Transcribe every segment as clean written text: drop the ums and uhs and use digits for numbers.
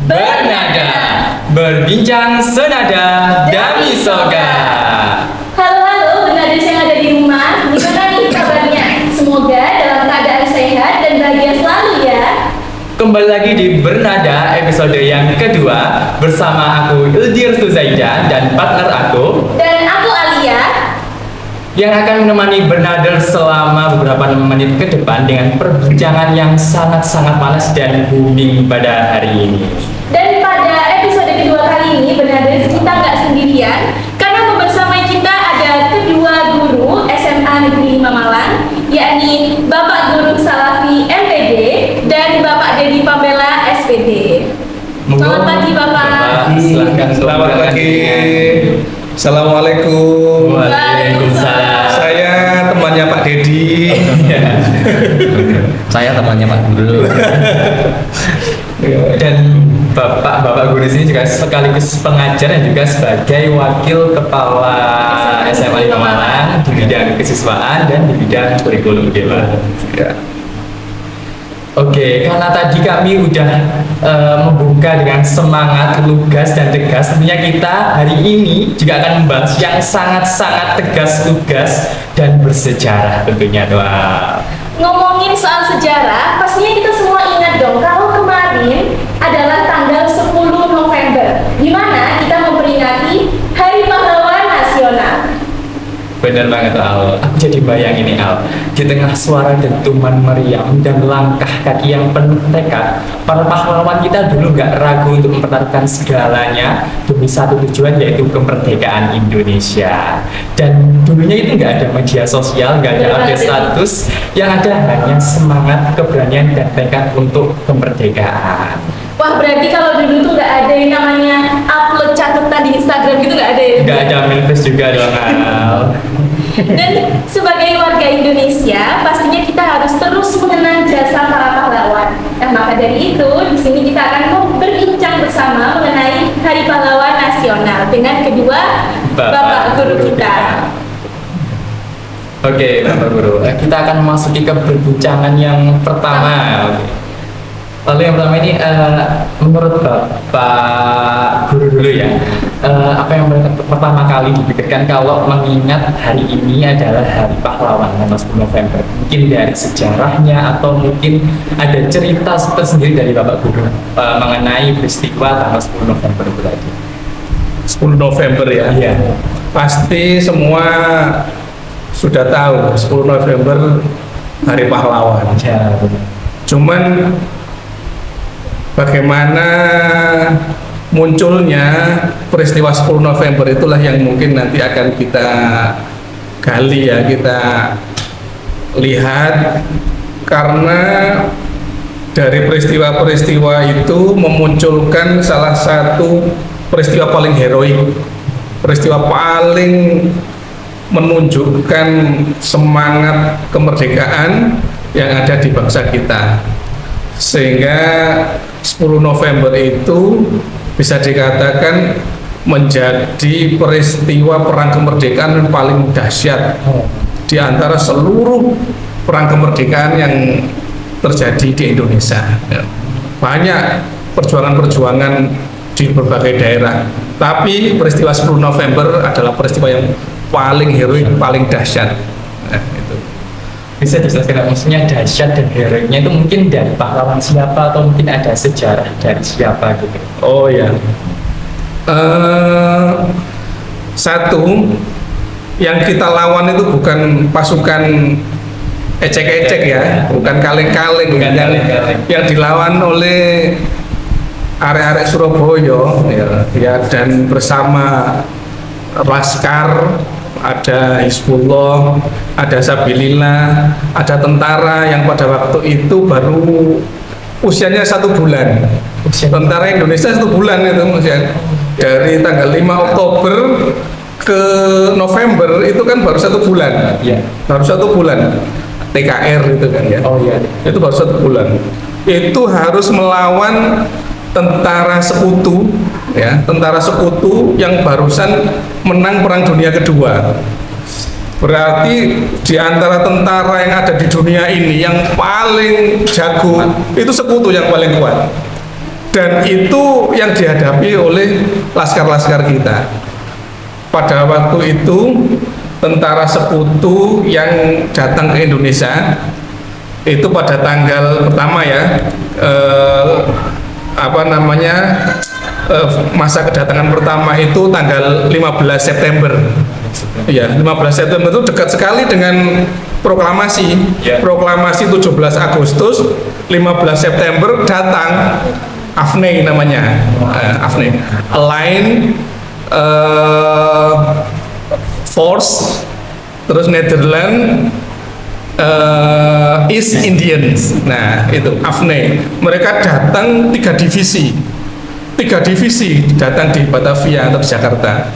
Bernada, berbincang senada Dami Soga. Halo Bernaders yang ada di rumah, gimana nih kabarnya? Semoga dalam keadaan sehat dan bahagia selalu ya. Kembali lagi di Bernada episode yang kedua bersama aku Ildir Suzaida dan partner aku Dan aku Alia. yang akan menemani Bernada selama beberapa menit ke depan dengan perbincangan yang sangat-sangat panas dan booming pada hari ini. Dan pada episode kedua kali ini Bernaders kita nggak sendirian karena bersama kita ada kedua guru SMA Negeri 5 Malang, yakni Bapak Guru Salafi MPD dan Bapak Dedi Pamela SPD. Selamat pagi Bapak. Silakan. Selamat pagi. Assalamualaikum. Waalaikumsalam. Saya temannya Pak Dedi. Saya temannya Pak Guru. Dan Bapak Guru sini juga sekaligus pengajar dan juga sebagai wakil kepala SMA 5 Malang di bidang kesiswaan dan di bidang kurikulum dewa. Ya. Oke, karena tadi kami udah membuka dengan semangat, lugas dan tegas, tentunya kita hari ini juga akan membahas yang sangat-sangat tegas, lugas dan bersejarah tentunya. Wah. Ngomongin soal sejarah, pastinya kita semua ingat dong kalau kemarin adalah tanggal 10 November, di mana kita memperingati Hari Pahlawan Nasional. Bener banget Al, aku jadi bayangin nih Al, di tengah suara dentuman meriam dan langkah kaki yang penuh tekad, para pahlawan kita dulu gak ragu untuk mempertaruhkan segalanya demi satu tujuan, yaitu kemerdekaan Indonesia. Dan dulunya itu gak ada media sosial, gak ada update status, yang ada hanya semangat, keberanian dan tekad untuk kemerdekaan. Wah, berarti kalau dulu tuh nggak ada yang namanya upload catatan di Instagram gitu, nggak ada ya? Gak ada manifest juga dong Al. Dan sebagai warga Indonesia, pastinya kita harus terus mengenang jasa para pahlawan. Nah, maka dari itu, di sini kita akan berbincang bersama mengenai Hari Pahlawan Nasional dengan kedua Bapak Guru kita. Oke, Bapak Guru, kita akan memasuki ke perbincangan yang pertama. Oke. Lalu yang pertama ini, menurut Bapak Guru dulu ya, apa yang pertama kali dipikirkan kalau mengingat hari ini adalah Hari Pahlawan tanggal 10 November? Mungkin dari sejarahnya atau mungkin ada cerita tersendiri dari Bapak Guru mengenai peristiwa tanggal 10 November itu tadi. 10 November ya. Iya. Pasti semua sudah tahu 10 November Hari Pahlawan. Ya, Cuman bagaimana munculnya peristiwa 10 November itulah yang mungkin nanti akan kita gali ya, kita lihat, karena dari peristiwa-peristiwa itu memunculkan salah satu peristiwa paling heroik, peristiwa paling menunjukkan semangat kemerdekaan yang ada di bangsa kita, sehingga 10 November itu bisa dikatakan menjadi peristiwa perang kemerdekaan yang paling dahsyat di antara seluruh perang kemerdekaan yang terjadi di Indonesia. Banyak perjuangan-perjuangan di berbagai daerah, tapi peristiwa 10 November adalah peristiwa yang paling heroik, paling dahsyat. Itu. bisa dijelaskan maksudnya dahsyat dan heroiknya itu mungkin dari pahlawan siapa atau mungkin ada sejarah dari siapa gitu? Oh ya, satu yang kita lawan itu bukan pasukan ecek-ecek ya, bukan kaleng-kaleng, Bukan kaleng-kaleng. yang dilawan oleh arek-arek Surabaya ya, dan bersama Laskar, ada Hizbullah, ada Sabilillah, ada tentara yang pada waktu itu baru usianya 1 bulan. Tentara Indonesia 1 bulan itu usia. Dari tanggal 5 Oktober ke November itu kan baru 1 bulan. Iya. Baru 1 bulan. TKR itu kan ya. Oh iya. Itu baru 1 bulan. Itu harus melawan tentara sekutu ya, tentara sekutu yang barusan menang Perang Dunia Kedua. Berarti di antara tentara yang ada di dunia ini yang paling jago itu sekutu yang paling kuat. Dan itu yang dihadapi oleh laskar-laskar kita. Pada waktu itu tentara sekutu yang datang ke Indonesia itu pada tanggal pertama ya, masa kedatangan pertama itu tanggal 15 September. Ya, 15 September itu dekat sekali dengan proklamasi. Proklamasi 17 Agustus, 15 September datang AFNE namanya. AFNE, Align Force, terus Netherlands East Indians. Nah, itu AFNE. Mereka datang 3 divisi datang di Batavia atau di Jakarta.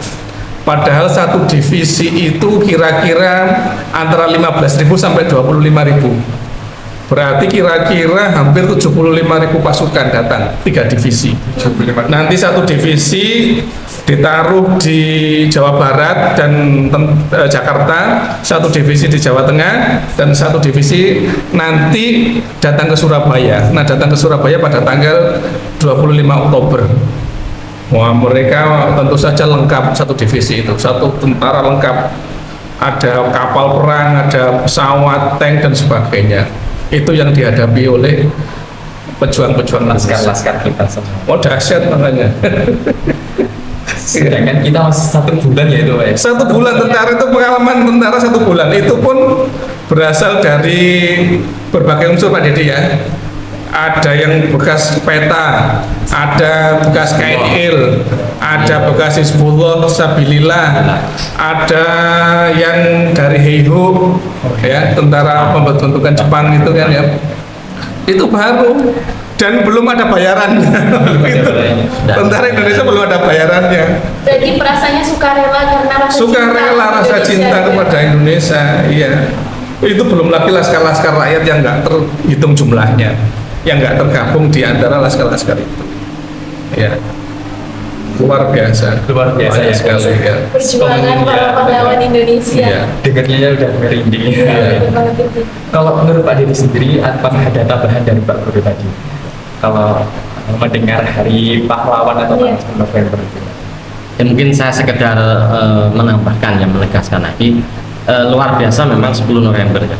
Padahal satu divisi itu kira-kira antara 15.000 sampai 25.000. Berarti kira-kira hampir 75.000 pasukan datang, 3 divisi. Nanti satu divisi ditaruh di Jawa Barat dan Jakarta, satu divisi di Jawa Tengah, dan satu divisi nanti datang ke Surabaya. Nah, datang ke Surabaya pada tanggal 25 Oktober. Wah, mereka tentu saja lengkap, satu divisi itu, satu tentara lengkap, ada kapal perang, ada pesawat, tank dan sebagainya. Itu yang dihadapi oleh pejuang-pejuang Laskar kita semua. Oh, dahsyat makanya. Sedangkan kita masih 1 bulan ya itu, Pak. 1 bulan tentara itu, pengalaman tentara 1 bulan itu pun berasal dari berbagai unsur, Pak Dedi ya. Ada yang bekas peta, ada bekas KNIL, ada bekas Hizbullah, Sabilillah, ada yang dari Heiho, ya, tentara pembentukan Jepang itu kan ya. Itu baru dan belum ada bayarannya. Gitu. Tentara Indonesia belum ada bayarannya. Jadi perasaannya sukarela karena rasa cinta kepada Indonesia, iya. Itu belum lagi laskar-laskar rakyat yang nggak terhitung jumlahnya, yang nggak tergabung di antara laskar-laskar itu, ya. Luar biasa ya, sekali ya. Perjuangan para pahlawan Indonesia. Iya. Dengarnya udah merinding. Kalau menurut Pak Dedi sendiri, apakah ada tambahan dari Pak Guru tadi? Kalau mendengar Hari Pahlawan atau tanggal 10 November itu? Ya, mungkin saya sekedar menambahkan, ya, menegaskan lagi, luar biasa memang 10 November ya.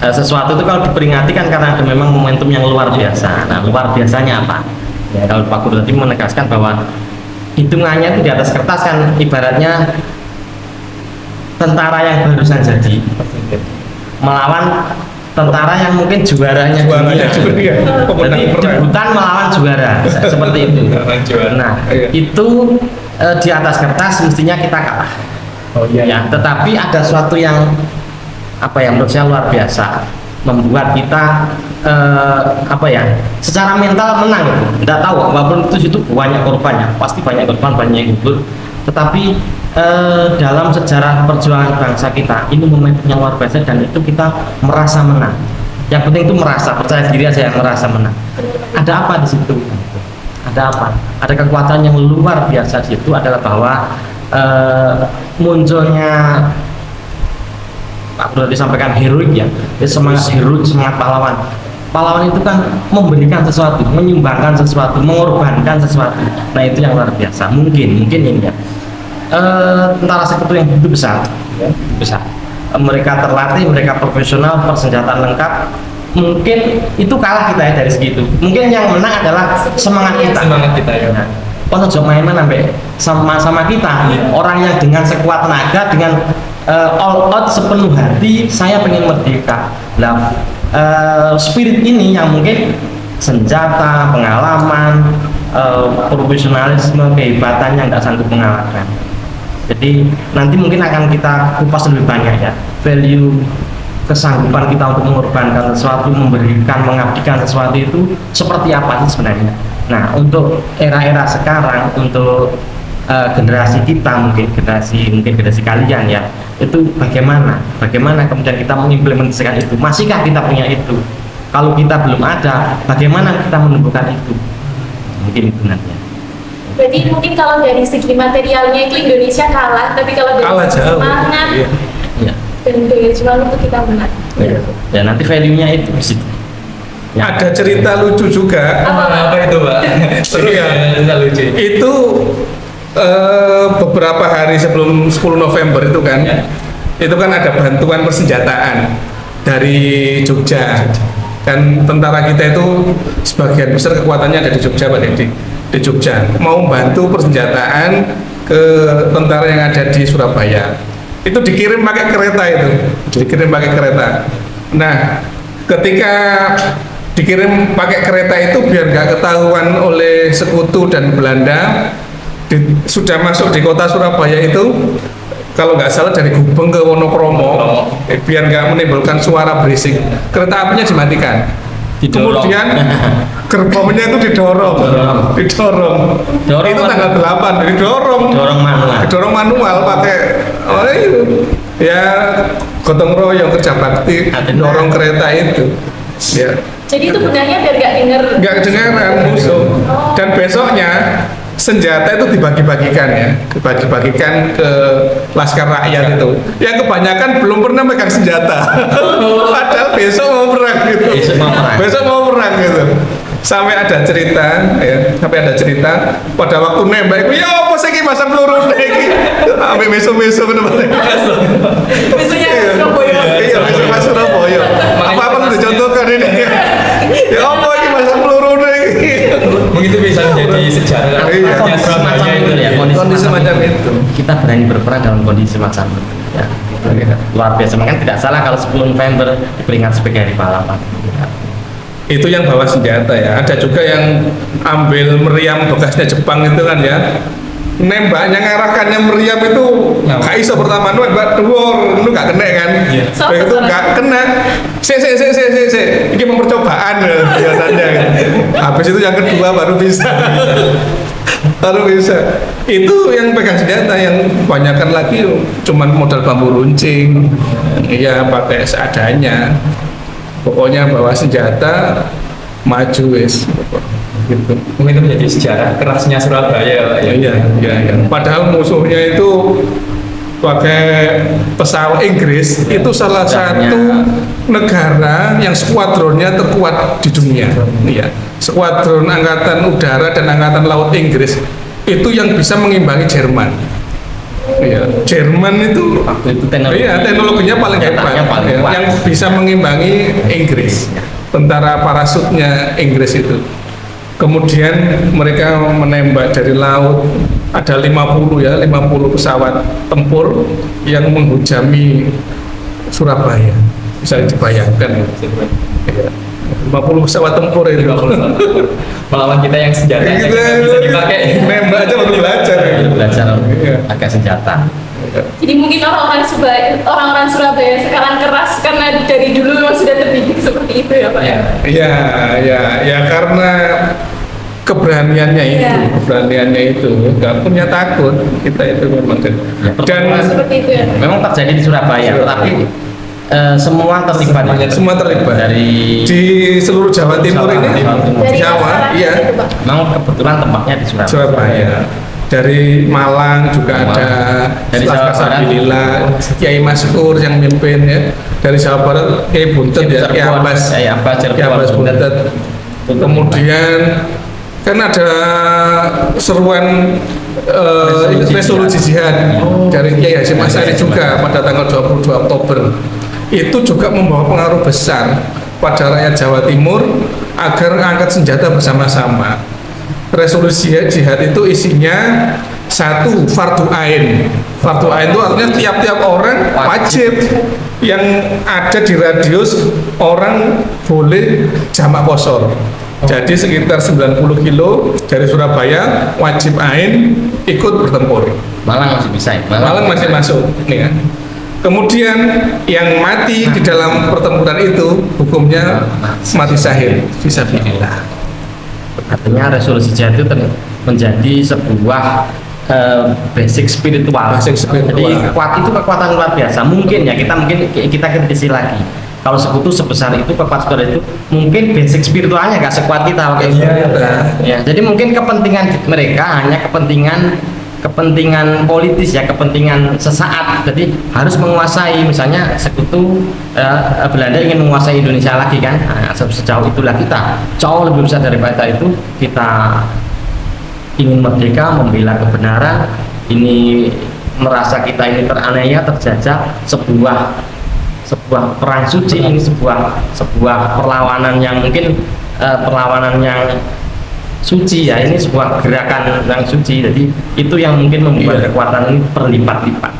Sesuatu itu kalau diperingati kan karena ada memang momentum yang luar biasa. Nah, luar biasanya apa? Ya, kalau Pak Guru tadi menegaskan bahwa hitungannya itu di atas kertas kan ibaratnya tentara yang barusan jadi melawan tentara yang mungkin juaranya dunia. Jadi debutan melawan juara seperti itu. Nah, itu di atas kertas mestinya kita kalah. Oh iya. Ya, tetapi ada sesuatu yang menurut saya luar biasa, membuat kita secara mental menang itu. Tidak tahu, walaupun itu banyak korbannya, pasti banyak korban, banyak yang gugur. Tetapi dalam sejarah perjuangan bangsa kita, ini momentum yang luar biasa dan itu kita merasa menang. Yang penting itu merasa, percaya diri aja yang merasa menang. Ada apa di situ? Ada apa? Ada kekuatan yang luar biasa di situ, adalah bahwa munculnya Pak Bro disampaikan heroik ya, semangat heroik, semangat pahlawan. Pahlawan itu kan memberikan sesuatu, menyumbangkan sesuatu, mengorbankan sesuatu. Nah, itu yang luar biasa. Mungkin ini ya. Tentara sekutu yang begitu besar, ya, besar. Mereka terlatih, mereka profesional, persenjataan lengkap. Mungkin itu kalah kita ya dari segitu. Mungkin yang menang adalah semangat kita. Semangat kita ya. Nah, Pono main sampai sama kita, orang yang dengan sekuat tenaga, dengan all out sepenuh hati, saya pengen merdeka. Nah, spirit ini yang mungkin senjata, pengalaman, profesionalisme, kehebatannya nggak sanggup mengalahkan. Jadi nanti mungkin akan kita kupas lebih banyak ya, value kesanggupan kita untuk mengorbankan sesuatu, memberikan, mengabdikan sesuatu itu seperti apa sih sebenarnya. Nah, untuk era-era sekarang, untuk generasi kita, mungkin generasi kalian ya, itu bagaimana kemudian kita mengimplementasikan itu. Masihkah kita punya itu? Kalau kita belum ada, bagaimana kita menumbuhkan itu? Mungkin itu nanti. Berarti mungkin kalau dari segi materialnya itu Indonesia kalah, tapi kalau dari segi semangat Iya. dan daya juang itu kita menang. Ya, nanti value-nya itu di situ. Ya. Ada cerita lucu juga. Apa itu, Pak? Seru ya? Cerita lucu. Itu beberapa hari sebelum 10 November itu kan, Ya. itu kan ada bantuan persenjataan dari Jogja. Dan tentara kita itu sebagian besar kekuatannya ada di Jogja, Pak Dedi. Di Jogja mau bantu persenjataan ke tentara yang ada di Surabaya. Itu dikirim pakai kereta itu, dikirim pakai kereta. Nah, ketika dikirim pakai kereta itu biar nggak ketahuan oleh sekutu dan Belanda, sudah masuk di kota Surabaya itu, kalau nggak salah dari Gubeng ke Wonokromo, biar nggak menimbulkan suara berisik, kereta apinya dimatikan. Didorong. Kemudian gerbongnya itu didorong. Dorong Itu tanggal 8 didorong. Didorong manual pakai ya gotong royong kerja bakti, dorong kereta itu. Ya. Jadi itu gunanya biar nggak denger. Nggak kedengaran musuh. Dan besoknya senjata itu dibagi-bagikan ya, dibagi-bagikan ke laskar rakyat itu. Yang kebanyakan belum pernah megang senjata. Padahal besok mau perang gitu. Besok mau perang gitu. Sampai ada cerita ya, pada waktu nembak itu, ya apa sih ini pasang peluru iki. Sampai besok-besok bener-bener. Besoknya Surabaya. Iya, besok Mas Surabaya. Apa perlu dicontohkan ini? Ya apa ini pasang peluru iki. Mungkin itu bisa menjadi sejarah. Iya. Kondisi semacam itu ya, Kondisi semacam itu. Kita berani berperang dalam kondisi semacam itu ya. Luar biasa, makanya tidak salah kalau 10 November diperingati sebagai hari pahlawan. Itu yang bawa senjata ya. Ada juga yang ambil meriam bekasnya Jepang itu kan ya. Nembaknya ngarahkannya meriam itu gak iso pertama nembak dhuwur, itu gak kena kan. Iya. Begitu gak kena. Ini percobaan biasanya kan. Habis itu yang kedua baru bisa. Baru bisa. Itu yang pegang senjata, yang kebanyakan lagi cuman modal bambu runcing. Ya pakai seadanya. Pokoknya bawa senjata maju wis gitu. Mungkin itu menjadi sejarah kerasnya Surabaya, Pak. Iya. Padahal musuhnya itu pakai pesawat Inggris, itu salah satu negara yang skuadronnya terkuat di dunia. Iya. Skuadron angkatan udara dan angkatan laut Inggris itu yang bisa mengimbangi Jerman. Iya, Jerman itu teknologinya paling hebat, yang bisa mengimbangi Inggris, tentara parasutnya Inggris itu. Kemudian mereka menembak dari laut, ada 50 pesawat tempur yang menghujami Surabaya, bisa dibayangkan. Iya. 50 pesawat tempur itu. Melawan kita yang senjatanya Kita kita bisa dipakai. nembak aja baru belajar. Belajar Iya. pakai senjata. Jadi mungkin orang-orang Surabaya sekarang keras karena dari dulu memang sudah terdidik seperti itu ya Pak ya. Ya karena keberaniannya itu, nggak punya takut kita itu memang. Dan Seperti itu ya. Memang terjadi di Surabaya, tetapi semua terlibat. semua terlibat Dari di seluruh Jawa Timur ini, Dari Jawa, masyarakat iya, itu, Pak. memang kebetulan tempatnya di Surabaya. Surabaya. Dari Malang juga ada Dari Jawa Barat. Alhamdulillah Kiai Maskur yang mimpin ya. Dari Jawa Barat Kiai Buntet ya, Kiai Abbas Buntet. Kemudian kan ada seruan resolusi jihad dari Kiai Hasyim Asy'ari juga pada tanggal 22 Oktober. Itu juga membawa pengaruh besar pada rakyat Jawa Timur agar angkat senjata bersama-sama. Resolusi jihad itu isinya satu, fardu ain. Fardu ain itu artinya tiap-tiap orang wajib yang ada di radius orang boleh jamak qashar. Jadi sekitar 90 kilo dari Surabaya wajib ain ikut bertempur. Malang masih bisa. Malang masih masuk, nih kan. Kemudian yang mati di dalam pertempuran itu hukumnya mati syahid fisabilillah. Artinya resolusi jihad itu menjadi sebuah basic spiritual. Jadi kekuatan luar biasa. Mungkin ya kita kritisi lagi. Kalau sekutu sebesar itu, kekuatan itu mungkin basic spiritualnya nggak sekuat kita. Ya, jadi mungkin kepentingan mereka hanya kepentingan kepentingan politis ya, kepentingan sesaat. Jadi harus menguasai, misalnya sekutu Belanda ingin menguasai Indonesia lagi kan. Nah, sejauh itulah kita jauh lebih besar daripada itu. Kita ingin merdeka, membela kebenaran. Ini merasa kita ini teraniaya, terjajah, sebuah perang suci, ini sebuah perlawanan yang mungkin perlawanan yang suci ya, ini sebuah gerakan yang suci. Jadi itu yang mungkin membuat kekuatan ini berlipat-lipat.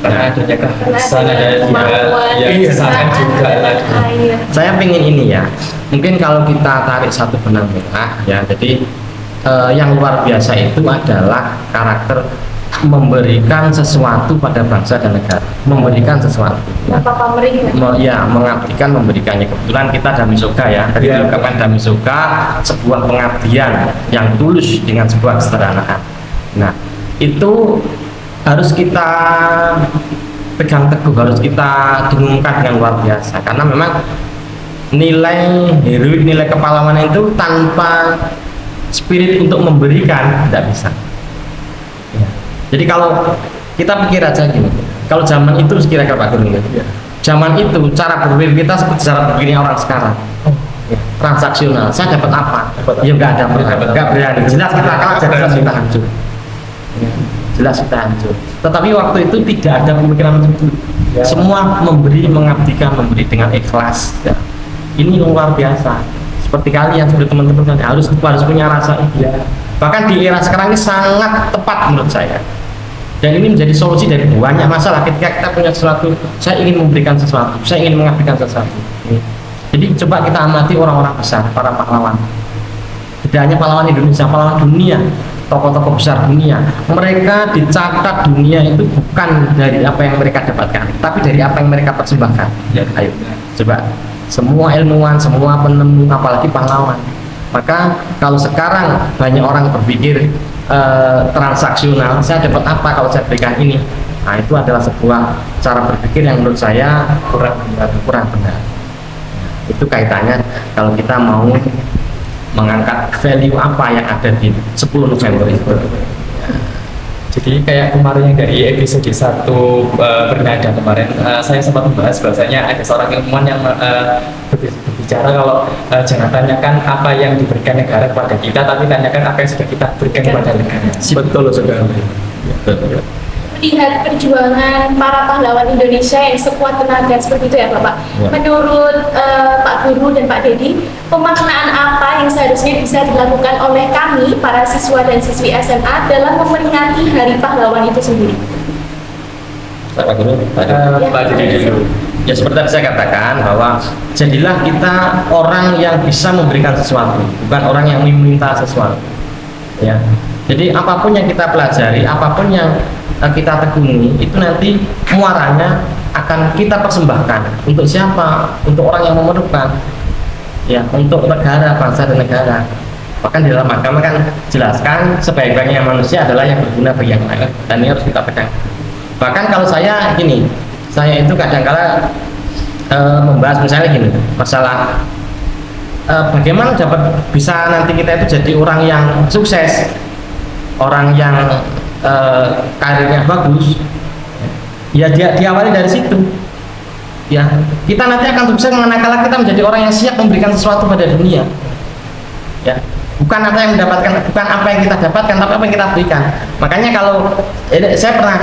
Karena adanya keharusan, ada kemampuan, ya kesamaan juga lah. air. Saya pengen ini ya, mungkin kalau kita tarik satu benang merah ya, jadi yang luar biasa itu adalah karakter memberikan sesuatu pada bangsa dan negara, memberikan sesuatu. Bapak pamrih ya. Ya, mengabdikan, memberikannya. Kebetulan kita Damisoka ya, tadi Ya. diungkapkan Damisoka, sebuah pengabdian yang tulus dengan sebuah kesederhanaan. Nah, itu harus kita pegang teguh, harus kita dengungkan dengan luar biasa, karena memang nilai heroik, nilai kepahlawanan itu tanpa spirit untuk memberikan tidak bisa. Ya. Jadi kalau kita pikir aja gini, kalau zaman itu kira-kira Pak Guru, zaman itu cara berpikir kita seperti cara berpikirnya orang sekarang. Ya, transaksional. Saya dapat apa? Ya nggak ada, nggak berani. Jelas kita kalah, jelas kita hancur. Ya, jelas kita hancur. Tetapi waktu itu tidak ada pemikiran seperti itu. Ya. Semua memberi, mengabdikan, memberi dengan ikhlas. Ya. Ini luar biasa. Seperti kalian, seperti teman-teman kalian harus punya rasa itu. Ya. Bahkan di era sekarang ini sangat tepat menurut saya. Dan ini menjadi solusi dari banyak masalah. Ketika kita punya sesuatu, saya ingin memberikan sesuatu, saya ingin mengabdikan sesuatu. Jadi coba kita amati orang-orang besar, para pahlawan. Tidak hanya pahlawan Indonesia, pahlawan dunia, tokoh-tokoh besar dunia. Mereka dicatat dunia itu bukan dari apa yang mereka dapatkan, tapi dari apa yang mereka persembahkan. Ya, ayo, coba. Semua ilmuwan, semua penemu, apalagi pahlawan. Maka kalau sekarang banyak orang berpikir transaksional, saya dapat apa kalau saya berikan ini? Nah, itu adalah sebuah cara berpikir yang menurut saya kurang benar. Itu kaitannya kalau kita mau mengangkat value apa yang ada di 10 November itu. Jadi kayak kemarin yang dari episode 1 bernada kemarin, saya sempat membahas bahwasanya ada seorang ilmuwan yang berbicara kalau jangan tanyakan apa yang diberikan negara kepada kita, tapi tanyakan apa yang sudah kita berikan kepada negara. Betul sekali. Betul. Melihat perjuangan para pahlawan Indonesia yang sekuat tenaga seperti itu ya Bapak. Ya. Menurut Pak Guru dan Pak Dedi, pemaknaan apa yang seharusnya bisa dilakukan oleh kami para siswa dan siswi SMA dalam memperingati Hari Pahlawan itu sendiri? Pak Guru, Pak Dedi dulu. ya seperti tadi saya katakan bahwa jadilah kita orang yang bisa memberikan sesuatu, bukan orang yang meminta sesuatu. Ya. Jadi apapun yang kita pelajari, apapun yang kita tekuni, itu nanti muaranya akan kita persembahkan untuk siapa? Untuk orang yang memerlukan, ya, untuk negara, bangsa dan negara. Bahkan di dalam agama kan jelaskan sebaik-baiknya manusia adalah yang berguna bagi yang lain, dan ini harus kita pegang. Bahkan kalau saya gini, saya itu kadang-kala membahas misalnya gini, masalah bagaimana dapat bisa nanti kita itu jadi orang yang sukses, orang yang karirnya bagus. Ya dia diawali dari situ. Ya, kita nanti akan sukses manakala kita menjadi orang yang siap memberikan sesuatu pada dunia. Ya, bukan apa yang mendapatkan, bukan apa yang kita dapatkan, tapi apa yang kita berikan. Makanya kalau saya pernah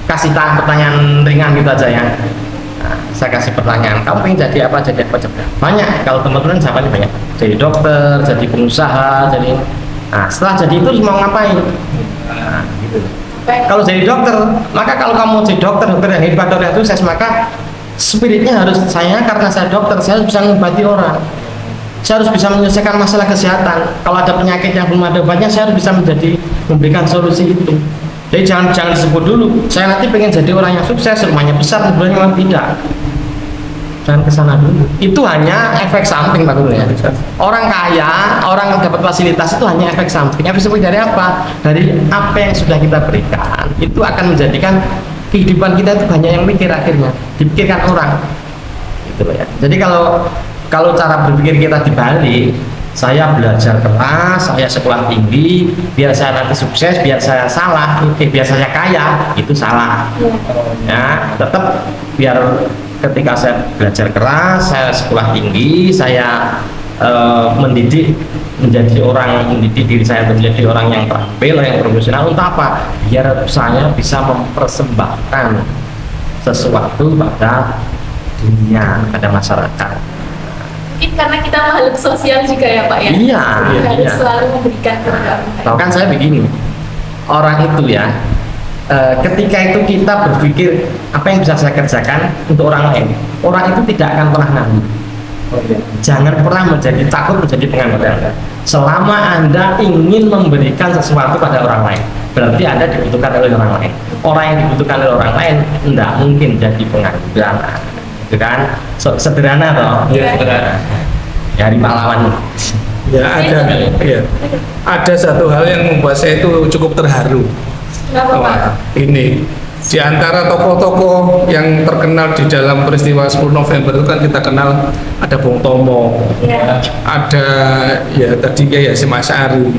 kasih pertanyaan ringan gitu aja ya. Nah, saya kasih pertanyaan, kamu pengen jadi apa? Jadi apa? Banyak. Kalau teman-teman jawabannya banyak. Jadi dokter, jadi pengusaha, jadi. Nah, setelah jadi itu mau ngapain? Nah, gitu. Kalau jadi dokter, maka kalau kamu jadi dokter yang hebat, dokter yang sukses, maka spiritnya harus karena saya dokter, saya harus bisa mengobati orang. Saya harus bisa menyelesaikan masalah kesehatan. Kalau ada penyakit yang belum ada obatnya, saya harus bisa memberikan solusi itu. Jadi jangan disebut dulu, saya nanti pengen jadi orang yang sukses, rumahnya besar, sebenarnya memang tidak. Jangan kesana dulu. Itu hanya efek samping Pak Guru ya. Orang kaya, orang yang dapat fasilitas itu hanya efek samping. Efek samping dari apa? Dari apa yang sudah kita berikan. Itu akan menjadikan kehidupan kita itu banyak yang mikir akhirnya, dipikirkan orang. Gitu ya. Jadi kalau cara berpikir kita dibalik, saya belajar keras, saya sekolah tinggi, biar saya nanti sukses, biar saya biar saya kaya, itu salah. Ya, tetap biar ketika saya belajar keras, saya sekolah tinggi, saya mendidik diri saya untuk menjadi orang yang terampil, yang profesional. Untuk apa? Biar saya bisa mempersembahkan sesuatu pada dunia, pada masyarakat. Mungkin karena kita makhluk sosial juga ya Pak ya. Iya, Harus iya. selalu memberikan kepada orang lain. Bahkan saya begini, orang itu ya, ketika itu kita berpikir apa yang bisa saya kerjakan untuk orang lain, orang itu tidak akan pernah nganggur. Jangan pernah takut menjadi pengangguran. Selama Anda ingin memberikan sesuatu pada orang lain, berarti Anda dibutuhkan oleh orang lain. Orang yang dibutuhkan oleh orang lain tidak mungkin jadi pengangguran. Itu kan sederhana toh. Iya. Dari pahlawan. Ya ada satu hal yang membuat saya itu cukup terharu. Kenapa Pak? Wah, ini di antara tokoh-tokoh yang terkenal di dalam peristiwa 10 November itu kan kita kenal ada Bung Tomo, Iya. ada ya tadi ya si Mas Ari,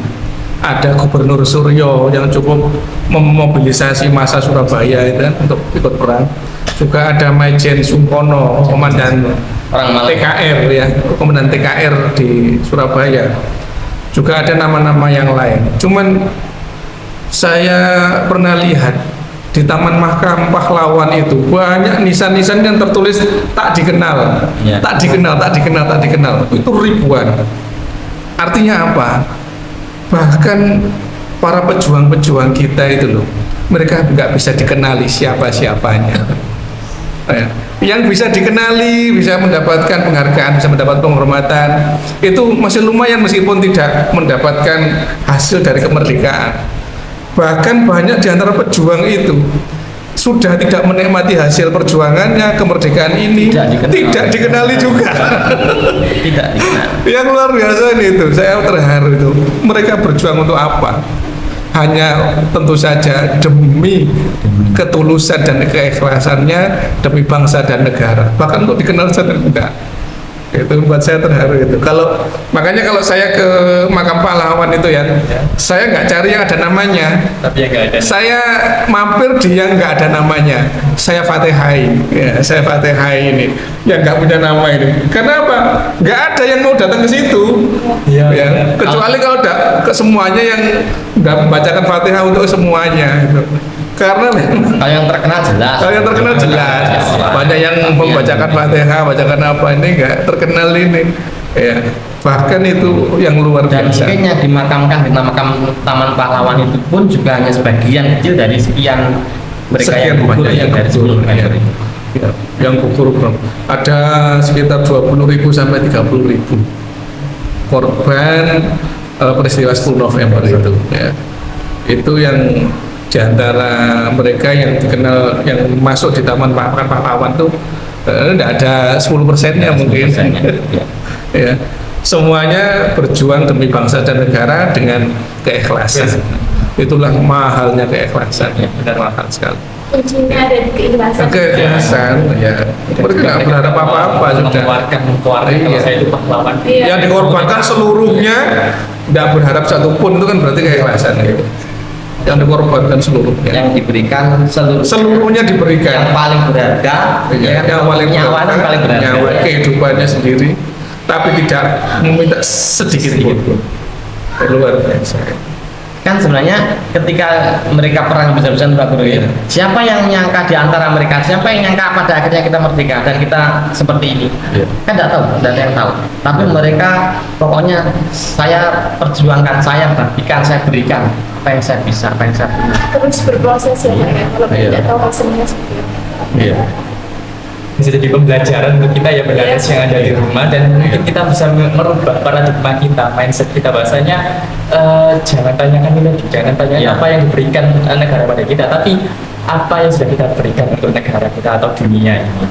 ada Gubernur Suryo yang cukup memobilisasi massa Surabaya itu kan, untuk ikut perang. Juga ada Maijen Sungkono, komandan Orang Malang. TKR ya, komandan TKR di Surabaya. Juga ada nama-nama yang lain. Cuman saya pernah lihat di Taman Makam Pahlawan itu banyak nisan-nisan yang tertulis tak dikenal, Ya. tak dikenal. Itu ribuan. Artinya apa? Bahkan para pejuang-pejuang kita itu loh, mereka nggak bisa dikenali siapa-siapanya. Yang bisa dikenali, bisa mendapatkan penghargaan, bisa mendapat penghormatan, itu masih lumayan meskipun tidak mendapatkan hasil dari kemerdekaan. Bahkan banyak di antara pejuang itu sudah tidak menikmati hasil perjuangannya, kemerdekaan ini tidak dikenali juga. Tidak dikenal. Yang luar biasa itu, saya terharu itu. Mereka berjuang untuk apa? Hanya tentu saja demi ketulusan dan keikhlasannya, demi bangsa dan negara. Bahkan untuk dikenal saja tidak. Itu buat saya terharu itu. Makanya kalau saya ke makam pahlawan itu ya, saya nggak cari yang ada namanya. Tapi ya nggak ada. Saya mampir di yang nggak ada namanya. Saya fatihai, ya, saya fatihai ini yang nggak punya nama ini. Karena apa? Nggak ada yang mau datang ke situ. Iya. Ya, kecuali kalau ke semuanya yang udah membacakan fatihah untuk semuanya. Gitu. Karena Kalau yang terkenal jelas. kalau yang terkenal jelas, banyak yang membacakan fatihah, bacakan apa ini nggak terkenal ini. Ya, bahkan itu yang luar Dan biasa. mungkin yang dimakamkan di makam Taman Pahlawan itu pun juga hanya sebagian kecil dari sekian mereka yang gugur banyak yang dari gugur, 10 November ya. itu. Ya, yang gugur bro. Ada sekitar 20.000 sampai 30.000 korban peristiwa 10 November itu. Ya. Itu yang di antara mereka yang dikenal yang masuk di Taman Makam Pahlawan tuh tidak ada 10%-nya mungkin. 10%-nya, ya. Ya. Semuanya berjuang demi bangsa dan negara dengan keikhlasan. Itulah mahalnya keikhlasan. Ya. Benar mahal sekali. Kuncinya ada di keikhlasan. Keikhlasan, ya. Mereka nggak berharap apa-apa sudah. Mengeluarkan kalau Iya. saya itu pahlawan. Iya. Yang dikorbankan seluruhnya, tidak berharap satupun, itu kan berarti keikhlasan. Gitu. Yang dikorbankan seluruhnya. Yang diberikan Seluruhnya yang diberikan. paling berharga, Ya, ya, yang paling nyawa berharga, yang paling berharga. nyawa kehidupannya sendiri, tapi tidak meminta sedikit pun. Luar biasa. Kan sebenarnya ketika mereka perang besar-besaran Pak Guru ya, siapa yang nyangka di antara mereka, siapa yang nyangka pada akhirnya kita merdeka dan kita seperti ini? Iya. Kan tidak tahu, tidak ada yang tahu. Tapi mereka pokoknya saya perjuangkan, saya baktikan, saya berikan apa yang saya bisa, apa yang saya punya. Terus berproses ya Pak ya. Kalau Iya. tidak tahu hasilnya seperti apa. Iya. Bisa jadi pembelajaran untuk kita ya pendengar yang ada di rumah, dan mungkin kita bisa merubah paradigma kita, mindset kita, bahasanya jangan tanyakan ini, jangan tanyakan Ya. apa yang diberikan negara pada kita, tapi apa yang sudah kita berikan untuk negara kita atau dunia ini.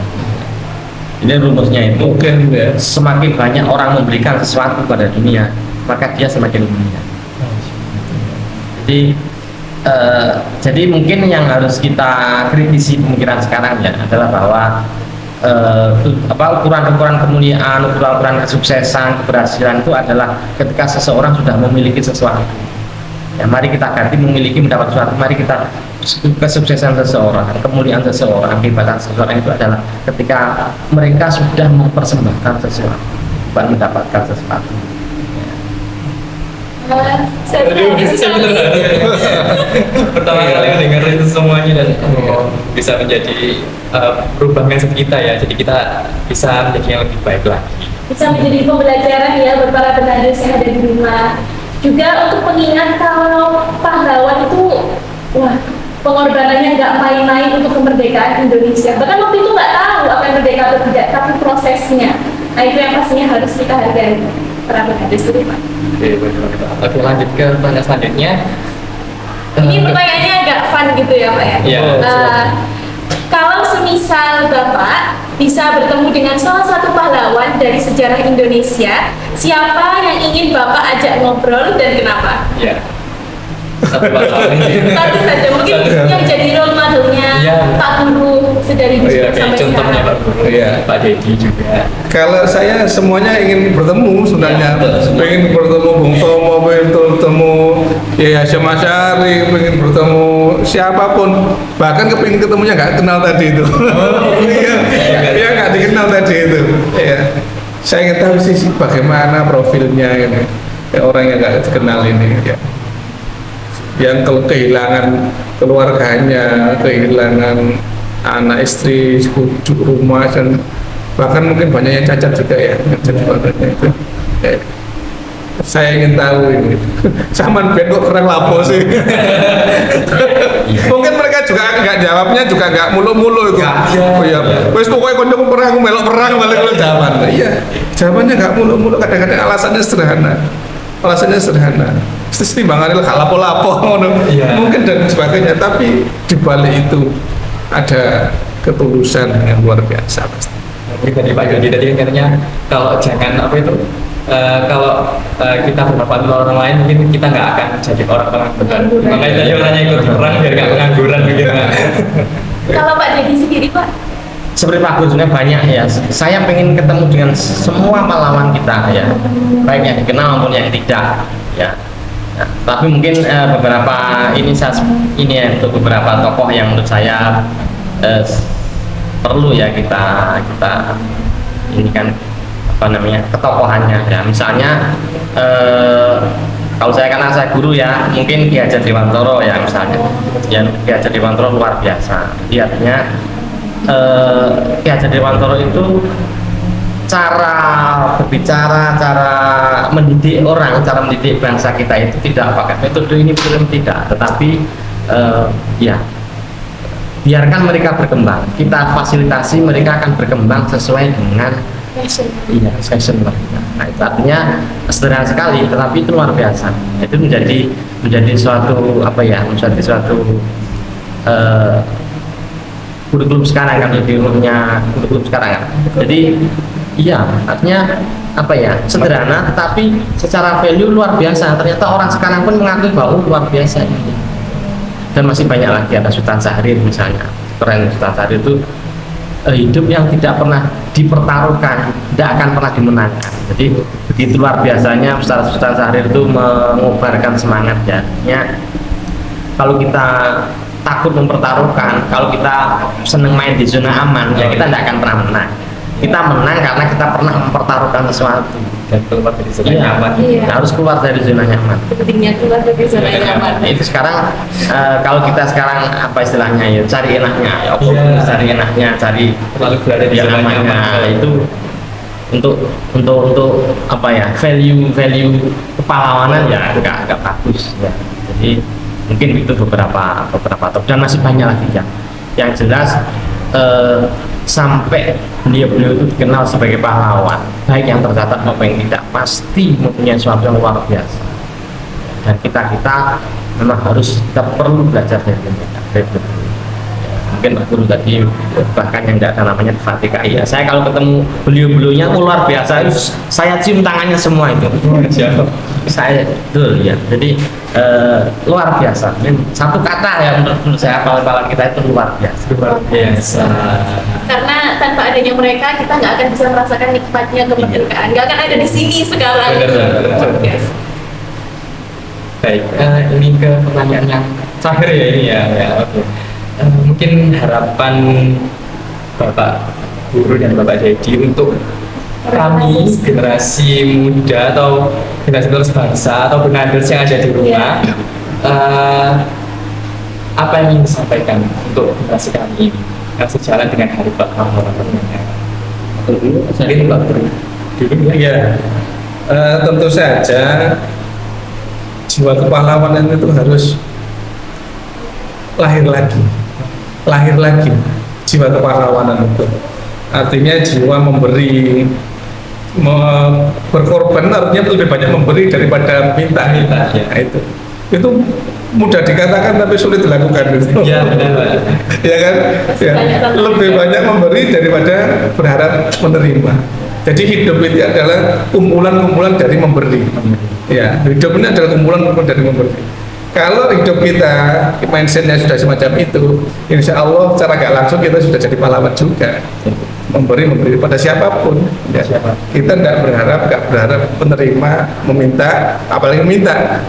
Ini rumusnya itu, Mungkin ya. semakin banyak orang memberikan sesuatu pada dunia, maka dia semakin mulia. Jadi mungkin yang harus kita kritisi pemikiran sekarang ya adalah bahwa ukuran kemuliaan, ukuran kesuksesan, keberhasilan itu adalah ketika seseorang sudah memiliki sesuatu. Ya, mari kita ganti memiliki mendapat sesuatu. Mari kita kesuksesan seseorang, kemuliaan seseorang, kehebatan seseorang itu adalah ketika mereka sudah mempersembahkan sesuatu, bukan mendapatkan sesuatu. Saya Aduh, tertarik saya sekali. pertama kali mendengar itu semuanya dan bisa menjadi berubah mindset kita ya, jadi kita bisa menjadi yang lebih baik lagi. Bisa menjadi pembelajaran ya buat para penadus yang ada di rumah. Juga untuk pengingat kalau pahlawan itu, wah, pengorbanannya nggak main-main untuk kemerdekaan Indonesia. Bahkan waktu itu nggak tahu apa yang merdeka atau tidak, tapi prosesnya. Nah itu yang pastinya harus kita hargai para penadus di rumah. Oke, betul. Oke, lanjut ke pertanyaan selanjutnya. Ini pertanyaannya agak fun gitu ya Pak ya. Iya, Kalau semisal Bapak bisa bertemu dengan salah satu pahlawan dari sejarah Indonesia, siapa yang ingin Bapak ajak ngobrol dan kenapa? Iya. Satu pahlawan. Satu saja, mungkin Satu. yang jadi role modelnya Iya. Pak Guru sedari dulu Iya, kayak sampai contohnya Pak sekarang. Guru, Iya. Pak Dedi juga. Kalau saya semuanya ingin bertemu sebenarnya, Ya, betul. pengen bertemu Bung Tomo, pengen bertemu Yaya Hasyim Asy'ari, pengen bertemu siapapun, bahkan kepingin ketemunya nggak kenal tadi itu. Iya nggak dikenal tadi itu. Ya. Saya ingin tahu sih bagaimana profilnya ini, orang yang nggak dikenal ini. Ya. Yang kehilangan keluarganya, kehilangan anak istri, cucu rumah, dan bahkan mungkin banyak yang cacat juga ya, cacat keluarganya itu. Ya. Saya ingin tahu ini. Saman ben kok perang lapo sih. Mungkin mereka juga nggak jawabnya juga nggak mulu-mulu itu. Oh iya, wes pokoknya koncoku perang, melok perang balik lo jawaban. Iya, jawabannya nggak mulu-mulu. Kadang-kadang alasannya sederhana. Alasannya sederhana. Timbangannya gak lapo-lapo, Iya. mungkin dan sebagainya. Tapi di balik itu ada ketulusan yang luar biasa pasti. Mungkin tadi Pak Dedi tadi kan katanya kalau jangan apa itu kalau kita bermanfaat untuk orang lain mungkin kita nggak akan jadi orang pengangguran. Makanya tadi orangnya ikut perang biar nggak pengangguran begitu. Kalau Pak Dedi sendiri Pak, Seperti Pak Gus sebenarnya banyak ya. Saya pengen ketemu dengan semua pahlawan kita ya, baik yang dikenal maupun yang tidak ya. Nah, tapi mungkin beberapa ini ya untuk beberapa tokoh yang menurut saya perlu ya kita ini kan apa namanya ketokohannya ya. Misalnya kalau karena saya guru ya, mungkin Ki Hajar Dewantoro ya misalnya. Ya, Ki Hajar Dewantoro luar biasa. Dia artinya Ki Hajar Dewantoro itu cara berbicara, cara mendidik orang, cara mendidik bangsa kita itu tidak pakai metode ini belum tidak, tetapi ya biarkan mereka berkembang, kita fasilitasi mereka akan berkembang sesuai dengan fashion mereka. Nah itu artinya sederhana sekali, tetapi itu luar biasa. Itu menjadi suatu apa ya, menjadi suatu kurikulum sekarang kan, di rumahnya kurikulum sekarang kan. Jadi iya, artinya apa ya, sederhana tetapi secara value luar biasa. Ternyata orang sekarang pun mengakui bahwa luar biasa ini. Dan masih banyak lagi, ada Sultan Syahrir misalnya. Keren, Sultan Syahrir itu hidup yang tidak pernah dipertaruhkan, tidak akan pernah dimenangkan. Jadi begitu luar biasanya Sultan Syahrir itu mengobarkan semangat ya. Artinya kalau kita takut mempertaruhkan, kalau kita seneng main di zona aman, ya kita tidak akan pernah menang. Kita menang karena kita pernah mempertaruhkan sesuatu Dan keluar dari zona Iya. nyaman. Iya. harus keluar dari zona nyaman. pentingnya keluar dari zona nyaman. Nah, itu sekarang kalau kita sekarang apa istilahnya ya, cari enaknya ya, Iya. cari enaknya, cari Terlalu berada di zona amannya. nyaman. Nah, itu untuk apa ya, value kepahlawanan ya nggak bagus ya. Jadi mungkin itu beberapa top, dan masih banyak lagi ya. Yang jelas sampai beliau itu dikenal sebagai pahlawan, baik yang tercatat maupun yang tidak, pasti mempunyai sesuatu yang luar biasa. Dan kita memang kita perlu belajar dari mereka. Mungkin Pak Guru tadi bahkan yang tidak ada namanya Fatih KI ya. Saya kalau ketemu beliau-beliaunya luar biasa, saya cium tangannya semua itu. Siapa? Saya betul ya. Jadi luar biasa. Satu kata ya menurut saya pahlawan kita itu luar biasa. Luar biasa. Karena tanpa adanya mereka kita nggak akan bisa merasakan nikmatnya kemerdekaan, nggak akan ada di sini sekarang. Benar. Yes. Baik, ini ke pertanyaan yang terakhir ya ini ya. Oke. Mungkin harapan Bapak Guru dan Bapak Dedi untuk kami generasi muda atau generasi terus bangsa atau benaders yang ada di rumah, apa yang ingin disampaikan untuk generasi kami ini yang sejalan dengan hari pertama mungkin Pak Guru dulu ya. Ya, tentu saja jiwa kepahlawanan itu harus lahir lagi jiwa kepahlawanan itu artinya jiwa memberi, berkorban artinya lebih banyak memberi daripada minta. Ya. Nah, itu mudah dikatakan tapi sulit dilakukan gitu. Ya benar. Ya kan, ya, lebih banyak memberi daripada berharap menerima. Jadi hidup ini adalah kumpulan-kumpulan dari memberi. Ya, hidup ini adalah kumpulan-kumpulan dari memberi. Kalau hidup kita mindsetnya sudah semacam itu, insya Allah secara gak langsung kita sudah jadi pahlawan juga. Memberi pada siapapun. Ya. Kita nggak berharap menerima, meminta, apalagi meminta.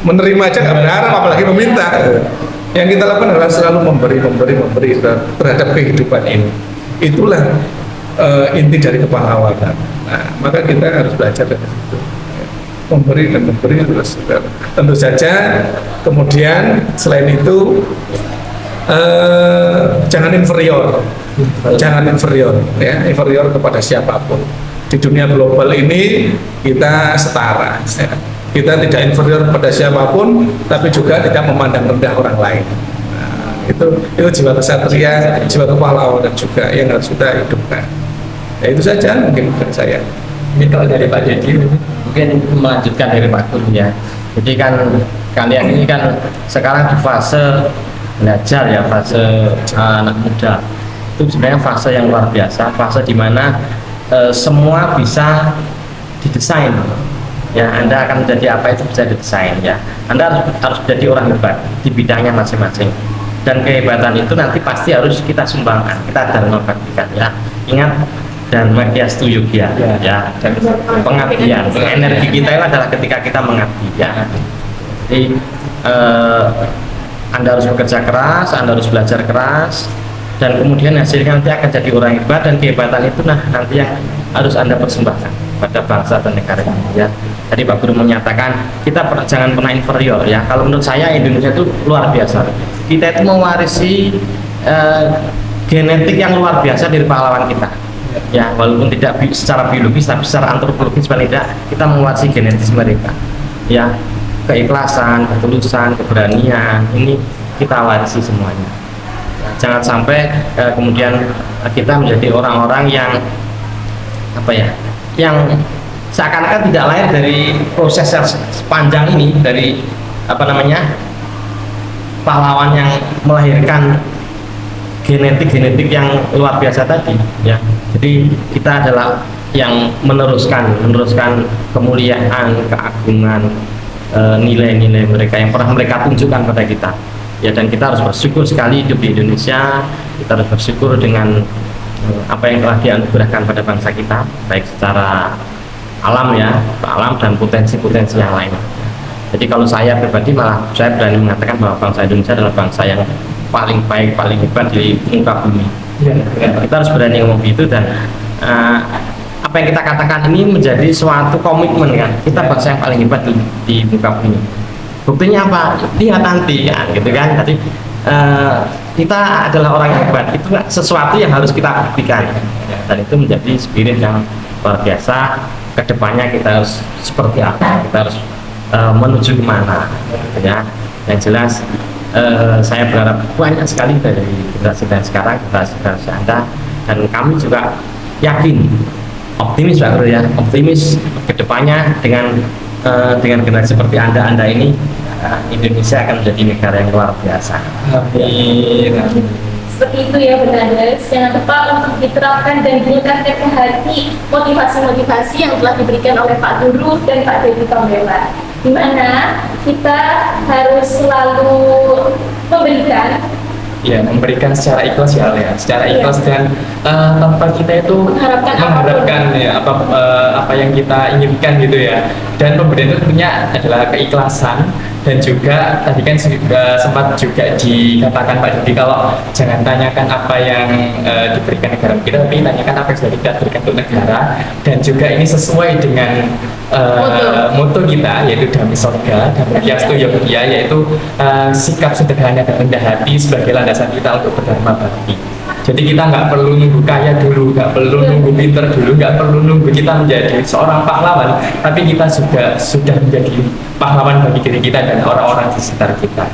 Menerima aja nggak berharap, apalagi meminta. Yang kita lakukan adalah selalu memberi terhadap kehidupan ini. Itulah inti dari kepahlawanan. Nah, maka kita harus belajar dari situ. Memberi terus. Tentu saja. Kemudian selain itu jangan inferior kepada siapapun. Di dunia global ini kita setara. Ya. Kita tidak inferior pada siapapun, tapi juga tidak memandang rendah orang lain. Nah, itu jiwa kesatria, jiwa kepahlawanan juga yang harus kita hidupkan. Ya itu saja mungkin dari saya. Ini kalau dari Pak Dedi Mungkin melanjutkan dari Pak Guru ya. Jadi kan kalian ini kan sekarang di fase belajar ya, fase anak muda. Itu sebenarnya fase yang luar biasa, fase di mana semua bisa didesain. Ya, Anda akan menjadi apa itu bisa didesain ya. Anda harus menjadi orang hebat di bidangnya masing-masing. Dan kehebatan itu nanti pasti harus kita sumbangkan, kita dharma baktikan ya. Ingat dan Magyastu Yogya ya, dan pengabdian, energi kita itu adalah ketika kita mengabdi ya. Jadi Anda harus bekerja keras, Anda harus belajar keras, dan kemudian hasilnya nanti akan jadi orang hebat, dan kehebatan itu nanti yang harus Anda persembahkan pada bangsa dan negara ini ya. Tadi Pak Guru menyatakan kita jangan pernah inferior ya. Kalau menurut saya Indonesia itu luar biasa. Kita itu mewarisi genetik yang luar biasa dari pahlawan kita. Ya, walaupun tidak secara biologis tapi secara antropologis paling tidak kita mewarisi genetis mereka. Ya, keikhlasan, ketulusan, keberanian ini kita warisi semuanya. Jangan sampai kemudian kita menjadi orang-orang yang apa ya, yang seakan-akan tidak lahir dari proses yang sepanjang ini, dari apa namanya, pahlawan yang melahirkan genetik yang luar biasa tadi ya. Jadi kita adalah yang meneruskan kemuliaan, keagungan, nilai-nilai mereka yang pernah mereka tunjukkan pada kita ya. Dan kita harus bersyukur sekali hidup di Indonesia. Kita harus bersyukur dengan apa yang telah dianugerahkan pada bangsa kita, baik secara alam ya, alam dan potensi-potensi yang lain. Jadi kalau saya pribadi malah saya berani mengatakan bahwa bangsa Indonesia adalah bangsa yang paling baik, paling hebat di muka bumi. Ya, kita harus berani ngomong gitu, dan apa yang kita katakan ini menjadi suatu komitmen kan. Kita bangsa yang paling hebat di muka bumi. Buktinya apa? Lihat nanti ya, gitu kan. Jadi kita adalah orang yang hebat. Itu sesuatu yang harus kita buktikan. Dan itu menjadi spirit yang luar biasa. Kedepannya kita harus seperti apa? Kita harus menuju kemana? Ya, yang jelas. Saya berharap banyak sekali dari generasi dan sekarang, generasi Anda, dan kami juga yakin, optimis Pak Guru ya, optimis kedepannya dengan generasi seperti Anda ini, Indonesia akan menjadi negara yang luar biasa. Amin. Seperti itu ya Benaders, jangan lupa untuk diterapkan dan dilekatkan ke hati motivasi-motivasi yang telah diberikan oleh Pak Guru dan Pak Dedi Tombela, di mana kita harus selalu memberikan ya memberikan secara ikhlas ya, secara ikhlas dan tanpa kita itu Mengharapkan ya apa yang kita inginkan gitu ya. Dan pemberian itu tentunya adalah keikhlasan, dan juga tadi kan sempat juga dikatakan Pak Dodi kalau jangan tanyakan apa yang diberikan negara kita, tapi tanyakan apa yang sudah kita berikan untuk negara. Dan juga ini sesuai dengan moto kita, yaitu Damai Sorga dan Yastu Yogia, yaitu sikap sederhana dan rendah hati sebagai landasan kita untuk berdharma bakti. Jadi kita nggak perlu nunggu kaya dulu, nggak perlu nunggu pinter dulu, nggak perlu nunggu kita menjadi seorang pahlawan, tapi kita sudah menjadi pahlawan bagi diri kita dan orang-orang di sekitar kita.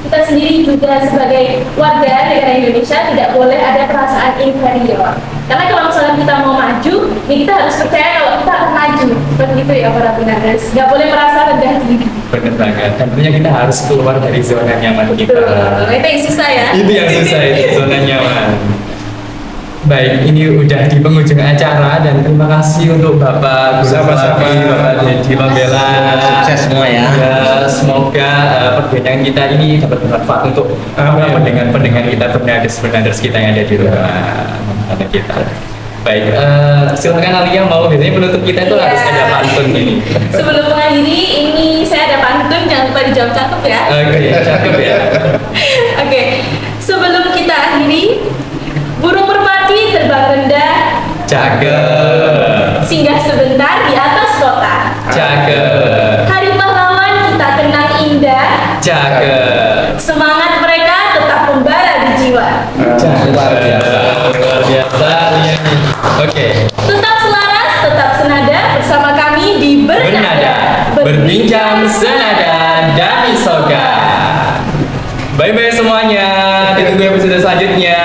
Kita sendiri juga sebagai warga negara Indonesia tidak boleh ada perasaan inferior. Karena kalau misalnya kita mau maju, ya kita harus percaya kalau kita akan maju. Seperti itu ya para pendengar. Nggak boleh merasa rendah diri. Bener banget. Dan tentunya kita harus keluar dari zona nyaman kita. Betul. Itu yang susah ya. Itu yang susah, itu zona nyaman. Baik, ini udah di penghujung acara, dan terima kasih untuk Bapak Guru Sama-sama. Salafi, Bapak Dedi Pambela. Sukses semua ya. Semoga perbincangan kita ini dapat bermanfaat untuk para pendengar kita, bernaders kita yang ada di rumah kita. Baik, silakan Alia, mau biasanya penutup kita itu Iya. harus ada pantun ini. Sebelum mengakhiri, ini saya ada pantun, jangan lupa dijawab cakep ya. Oke, cakep ya. Oke, sebelum kita akhiri, burung merpati terbang rendah, Cakep, singgah sebentar di atas kota. cakep, Hari pahlawan kita kenang indah, cakep. semangat mereka tetap membara di jiwa. Luar biasa Alia nih. Oke. Tetap selaras, tetap senada bersama kami di Bernada, berbincang senada Damai Sorga. Bye bye semuanya. Ditunggu episode selanjutnya.